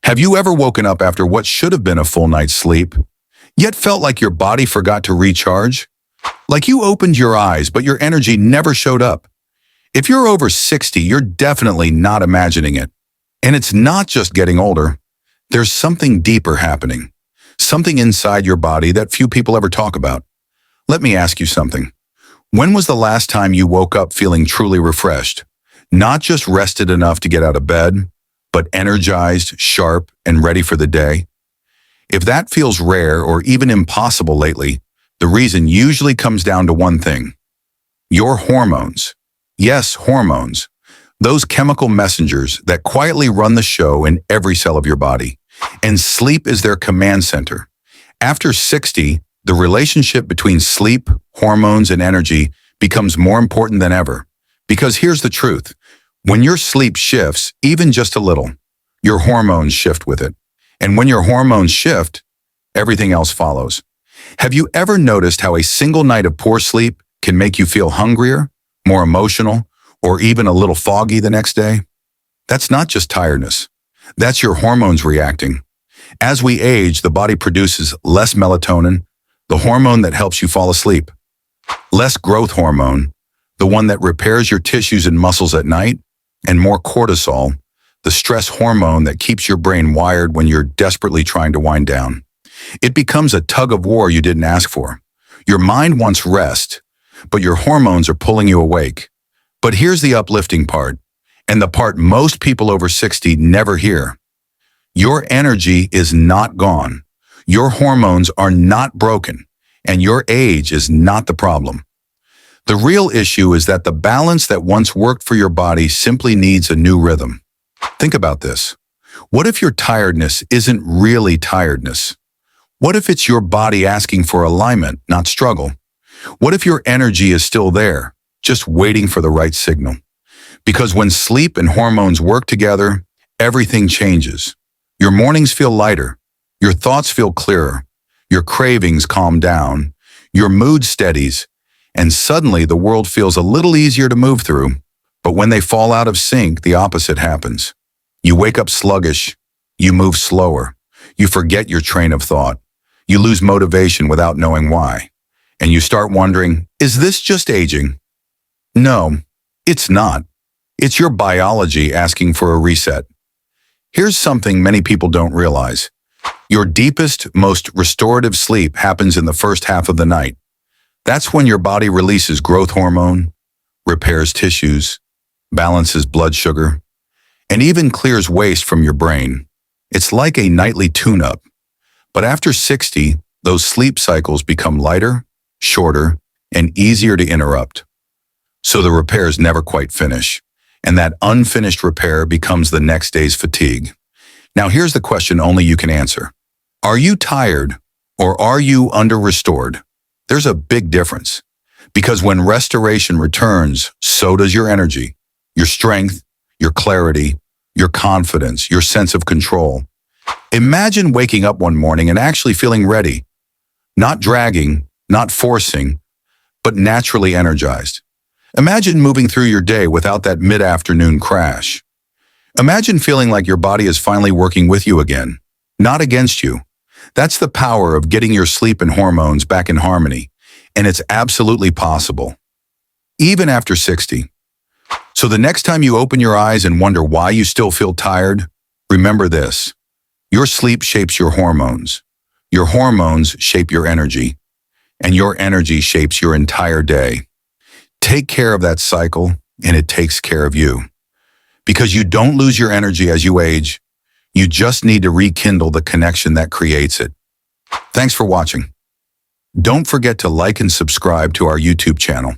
Have you ever woken up after what should have been a full night's sleep, yet felt like your body forgot to recharge? Like you opened your eyes, but your energy never showed up? If you're over 60, you're definitely not imagining it. And it's not just getting older. There's something deeper happening. Something inside your body that few people ever talk about. Let me ask you something. When was the last time you woke up feeling truly refreshed? Not just rested enough to get out of bed, but energized, sharp, and ready for the day? If that feels rare or even impossible lately, the reason usually comes down to one thing: your hormones. Yes, hormones. Those chemical messengers that quietly run the show in every cell of your body. And sleep is their command center. After 60, the relationship between sleep, hormones, and energy becomes more important than ever. Because here's the truth. When your sleep shifts, even just a little, your hormones shift with it. And when your hormones shift, everything else follows. Have you ever noticed how a single night of poor sleep can make you feel hungrier, more emotional, or even a little foggy the next day? That's not just tiredness. That's your hormones reacting. As we age, the body produces less melatonin, the hormone that helps you fall asleep, less growth hormone, the one that repairs your tissues and muscles at night, and more cortisol, the stress hormone that keeps your brain wired when you're desperately trying to wind down. It becomes a tug of war you didn't ask for. Your mind wants rest, but your hormones are pulling you awake. But here's the uplifting part, and the part most people over 60 never hear. Your energy is not gone. Your hormones are not broken, and your age is not the problem. The real issue is that the balance that once worked for your body simply needs a new rhythm. Think about this. What if your tiredness isn't really tiredness? What if it's your body asking for alignment, not struggle? What if your energy is still there, just waiting for the right signal? Because when sleep and hormones work together, everything changes. Your mornings feel lighter, your thoughts feel clearer, your cravings calm down, your mood steadies, and suddenly the world feels a little easier to move through. But when they fall out of sync, the opposite happens. You wake up sluggish, you move slower, you forget your train of thought, you lose motivation without knowing why, and you start wondering, is this just aging? No, it's not. It's your biology asking for a reset. Here's something many people don't realize. Your deepest, most restorative sleep happens in the first half of the night. That's when your body releases growth hormone, repairs tissues, balances blood sugar, and even clears waste from your brain. It's like a nightly tune-up. But after 60, those sleep cycles become lighter, shorter, and easier to interrupt. So the repairs never quite finish, and that unfinished repair becomes the next day's fatigue. Now here's the question only you can answer. Are you tired, or are you under-restored? There's a big difference. Because when restoration returns, so does your energy, your strength, your clarity, your confidence, your sense of control. Imagine waking up one morning and actually feeling ready. Not dragging, not forcing, but naturally energized. Imagine moving through your day without that mid-afternoon crash. Imagine feeling like your body is finally working with you again, not against you. That's the power of getting your sleep and hormones back in harmony, and it's absolutely possible, even after 60. So the next time you open your eyes and wonder why you still feel tired, remember this. Your sleep shapes your hormones shape your energy, and your energy shapes your entire day. Take care of that cycle, and it takes care of you. Because you don't lose your energy as you age, you just need to rekindle the connection that creates it. Thanks for watching. Don't forget to like and subscribe to our YouTube channel.